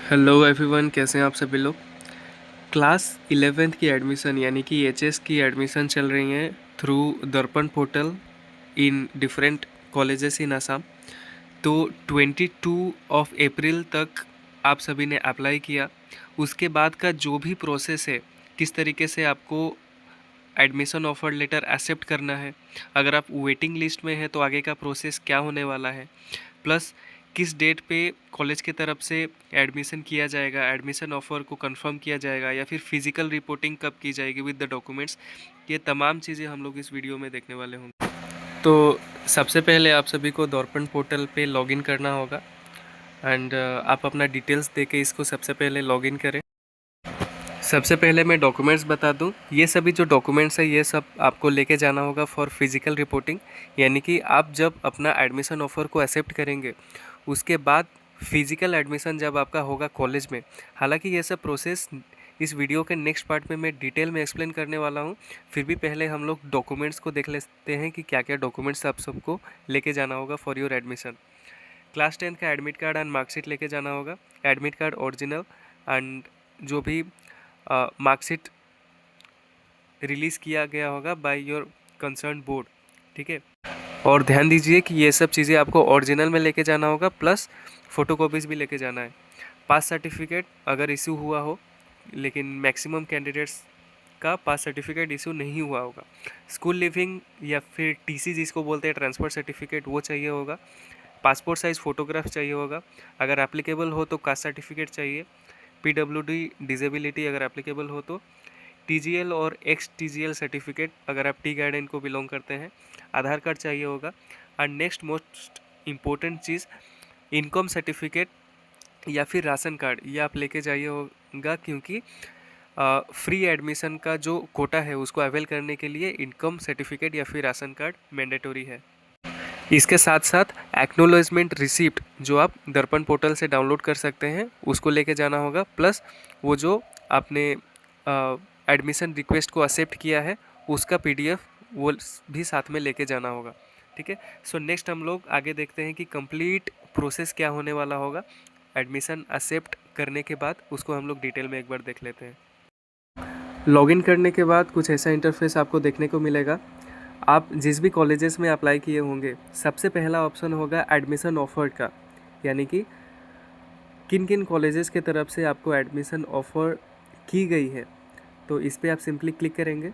Hello everyone, कैसे हैं आप सभी लोग। क्लास 11th की एडमिशन यानी कि एचएस की एडमिशन चल रही है थ्रू दर्पण portal in different colleges in Assam. तो 22 ऑफ अप्रैल तक आप सभी ने अप्लाई किया। उसके बाद का जो भी प्रोसेस है, किस तरीके से आपको एडमिशन ऑफर लेटर एक्सेप्ट करना है, अगर आप वेटिंग लिस्ट में हैं तो आगे का प्रोसेस क्या होने वाला है, प्लस किस डेट पे कॉलेज की तरफ से एडमिशन किया जाएगा, एडमिशन ऑफ़र को कंफर्म किया जाएगा या फिर फिजिकल रिपोर्टिंग कब की जाएगी विद द डॉक्यूमेंट्स, ये तमाम चीज़ें हम लोग इस वीडियो में देखने वाले होंगे। तो सबसे पहले आप सभी को दर्पण पोर्टल पे लॉगिन करना होगा एंड आप अपना डिटेल्स दे के इसको सबसे पहले लॉगिन करें। सबसे पहले मैं डॉक्यूमेंट्स बता दूं, ये सभी जो डॉक्यूमेंट्स है ये सब आपको लेके जाना होगा फॉर फिजिकल रिपोर्टिंग। यानी कि आप जब अपना एडमिशन ऑफ़र को एक्सेप्ट करेंगे उसके बाद फिजिकल एडमिशन जब आपका होगा कॉलेज में। हालांकि ये सब प्रोसेस इस वीडियो के नेक्स्ट पार्ट में मैं डिटेल में एक्सप्लेन करने वाला हूँ। फिर भी पहले हम लोग डॉक्यूमेंट्स को देख लेते हैं कि क्या क्या डॉक्यूमेंट्स आप सबको लेके जाना होगा फॉर योर एडमिशन। क्लास 10 का एडमिट कार्ड एंड मार्कशीट लेके जाना होगा। एडमिट कार्ड ओरिजिनल एंड जो भी मार्कशीट रिलीज़ किया गया होगा बाय योर कंसर्न बोर्ड, ठीक है। और ध्यान दीजिए कि ये सब चीज़ें आपको ओरिजिनल में लेके जाना होगा, प्लस फ़ोटोकॉपीज़ भी लेके जाना है। पास सर्टिफिकेट अगर इशू हुआ हो, लेकिन मैक्सिमम कैंडिडेट्स का पास सर्टिफिकेट इशू नहीं हुआ होगा। स्कूल लिविंग या फिर टीसी जिसको बोलते हैं ट्रांसफ़र सर्टिफिकेट, वो चाहिए होगा। पासपोर्ट साइज़ फ़ोटोग्राफ चाहिए होगा। अगर एप्लीकेबल हो तो कास्ट सर्टिफिकेट चाहिए। पीडब्ल्यूडी डिसेबिलिटी अगर एप्लीकेबल हो तो। टीजीएल और एक्स टीजीएल सर्टिफिकेट अगर आप टी गार्डन को बिलोंग करते हैं। आधार कार्ड चाहिए होगा। And next most important cheese, income certificate या फिर राशन कार्ड, ये आप लेके जाइए होगा, क्योंकि फ्री एडमिशन का जो कोटा है उसको अवेल करने के लिए इनकम सर्टिफिकेट या फिर राशन कार्ड मैंडेटरी है। इसके साथ साथ एक्नोलॉजमेंट रिसिप्ट जो आप दर्पण पोर्टल से डाउनलोड कर सकते हैं उसको लेके जाना होगा, प्लस वो जो आपने एडमिशन रिक्वेस्ट को एक्सेप्ट किया है उसका पीडीएफ वो भी साथ में लेके जाना होगा, ठीक है। सो नेक्स्ट हम लोग आगे देखते हैं कि कंप्लीट प्रोसेस क्या होने वाला होगा एडमिशन एक्सेप्ट करने के बाद। उसको हम लोग डिटेल में एक बार देख लेते हैं। लॉगिन करने के बाद कुछ ऐसा इंटरफेस आपको देखने को मिलेगा। आप जिस भी कॉलेजेस में अप्लाई किए होंगे सबसे पहला ऑप्शन होगा एडमिशन ऑफर का, यानी कि किन किन कॉलेजेस के तरफ से आपको एडमिशन ऑफ़र की गई है। तो इस पर आप सिंपली क्लिक करेंगे।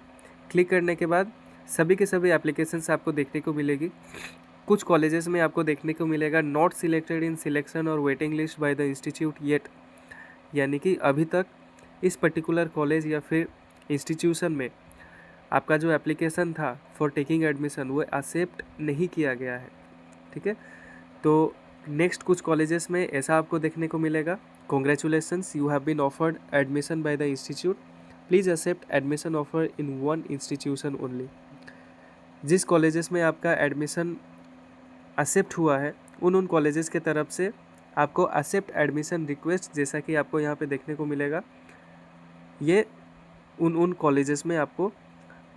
क्लिक करने के बाद सभी के सभी एप्लीकेशंस आपको देखने को मिलेगी। कुछ कॉलेजेस में आपको देखने को मिलेगा नॉट सिलेक्टेड इन सिलेक्शन और waiting list by the institute yet, यानी कि अभी तक इस पर्टिकुलर कॉलेज या फिर इंस्टीट्यूशन में आपका जो एप्लीकेशन था फॉर टेकिंग एडमिशन वो एक्सेप्ट नहीं किया गया है, ठीक है। तो नेक्स्ट कुछ कॉलेजेस में ऐसा आपको देखने को मिलेगा, congratulations you have been offered admission by the institute, please accept admission offer in one institution only. जिस कॉलेजेस में आपका एडमिशन एक्सेप्ट हुआ है उन कॉलेजेस के तरफ से आपको एक्सेप्ट एडमिशन रिक्वेस्ट, जैसा कि आपको यहाँ पे देखने को मिलेगा, ये उन कॉलेजेस में आपको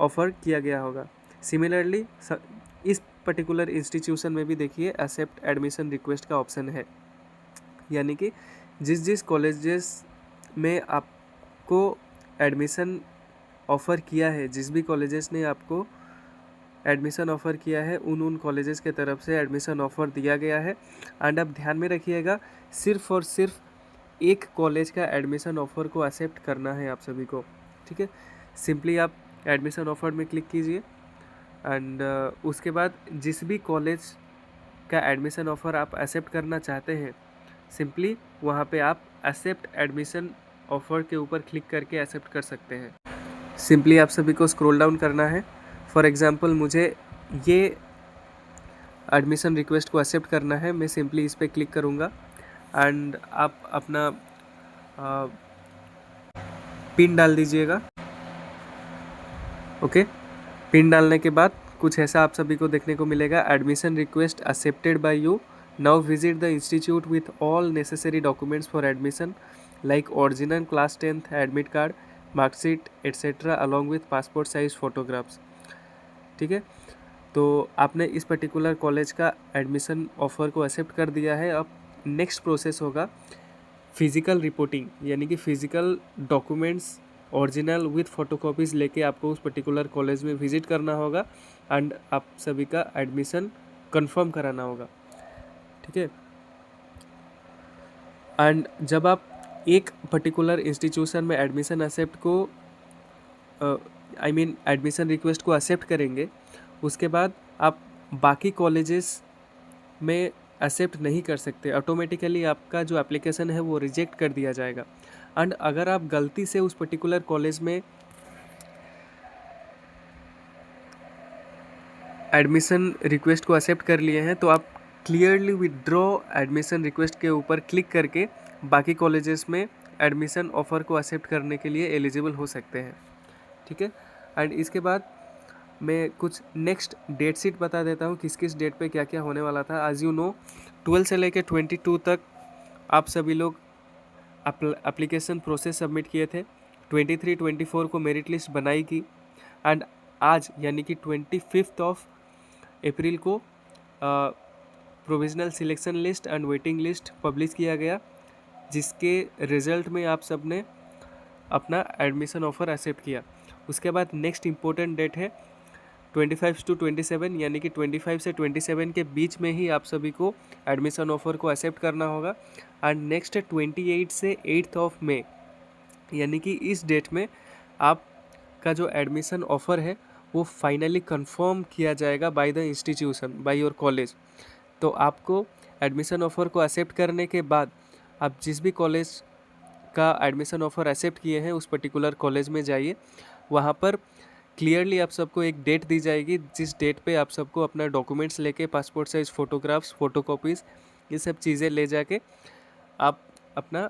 ऑफ़र किया गया होगा। सिमिलरली इस पर्टिकुलर इंस्टीट्यूशन में भी देखिए एक्सेप्ट एडमिशन रिक्वेस्ट का ऑप्शन है, यानी कि जिस जिस कॉलेजेस में आपको एडमिशन ऑफ़र किया है, जिस भी कॉलेजेस ने आपको एडमिशन ऑफ़र किया है उन कॉलेजेस के तरफ से एडमिशन ऑफ़र दिया गया है। एंड आप ध्यान में रखिएगा, सिर्फ़ और सिर्फ एक कॉलेज का एडमिशन ऑफ़र को एक्सेप्ट करना है आप सभी को, ठीक है। सिंपली आप एडमिशन ऑफ़र में क्लिक कीजिए एंड उसके बाद जिस भी कॉलेज का एडमिशन ऑफ़र आप एक्सेप्ट करना चाहते हैं सिंपली वहाँ पे आप एक्सेप्ट एडमिशन ऑफ़र के ऊपर क्लिक करके एक्सेप्ट कर सकते हैं। सिंपली आप सभी को स्क्रॉल डाउन करना है। फॉर एग्ज़ाम्पल मुझे ये एडमिशन रिक्वेस्ट को एक्सेप्ट करना है, मैं सिंपली इस पर क्लिक करूँगा एंड आप अपना पिन डाल दीजिएगा। ओके, पिन डालने के बाद कुछ ऐसा आप सभी को देखने को मिलेगा, admission request accepted by you, now visit the institute with all necessary documents for admission like original class 10th admit card, marksheet etcetera along with passport size photographs, ठीक है। तो आपने इस पर्टिकुलर कॉलेज का एडमिशन ऑफ़र को accept कर दिया है। अब नेक्स्ट प्रोसेस होगा फिज़िकल रिपोर्टिंग यानी कि फ़िज़िकल डॉक्यूमेंट्स ओरिजिनल विथ फ़ोटोकॉपीज़ लेके आपको उस पर्टिकुलर कॉलेज में विज़िट करना होगा एंड आप सभी का एडमिशन कंफर्म कराना होगा, ठीक है। एंड जब आप एक पर्टिकुलर इंस्टीट्यूशन में एडमिशन एक्सेप्ट को एडमिशन रिक्वेस्ट को एक्सेप्ट करेंगे, उसके बाद आप बाकी कॉलेजेस में एक्सेप्ट नहीं कर सकते, ऑटोमेटिकली आपका जो एप्लीकेशन है वो रिजेक्ट कर दिया जाएगा। एंड अगर आप गलती से उस पर्टिकुलर कॉलेज में एडमिशन रिक्वेस्ट को एक्सेप्ट कर लिए हैं तो आप क्लियरली विदड्रॉ एडमिशन रिक्वेस्ट के ऊपर क्लिक करके बाकी कॉलेजेस में एडमिशन ऑफ़र को एक्सेप्ट करने के लिए एलिजिबल हो सकते हैं, ठीक है। एंड इसके बाद मैं कुछ नेक्स्ट डेट शीट बता देता हूँ किस किस डेट पे क्या क्या होने वाला था। एज यू नो 12 से लेकर 22 तक आप सभी लोग एप्लीकेशन प्रोसेस सबमिट किए थे। 23-24 को मेरिट लिस्ट बनाई की एंड आज यानी कि 25 ऑफ अप्रैल को provisional selection list and waiting list publish किया गया, जिसके रिजल्ट में आप सब ने अपना एडमिशन ऑफ़र एक्सेप्ट किया। उसके बाद नेक्स्ट इम्पोर्टेंट डेट है 25 to 27 यानी कि 25 से 27 के बीच में ही आप सभी को एडमिशन ऑफ़र को एक्सेप्ट करना होगा। एंड नेक्स्ट है 28 से 8 ऑफ मई यानी कि इस डेट में आपका जो एडमिशन ऑफ़र है वो फाइनली कंफर्म किया जाएगा by the institution, by your college. तो आपको एडमिशन ऑफ़र को एक्सेप्ट करने के बाद आप जिस भी कॉलेज का एडमिशन ऑफ़र एक्सेप्ट किए हैं उस पर्टिकुलर कॉलेज में जाइए। वहाँ पर क्लियरली आप सबको एक डेट दी जाएगी जिस डेट पे आप सबको अपना डॉक्यूमेंट्स लेके पासपोर्ट साइज़ फ़ोटोग्राफ्स, फ़ोटोकॉपीज़ ये सब चीज़ें ले जाके आप अपना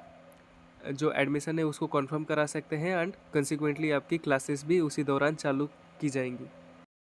जो एडमिशन है उसको कंफर्म करा सकते हैं एंड कंसिक्वेंटली आपकी क्लासेस भी उसी दौरान चालू की जाएंगी।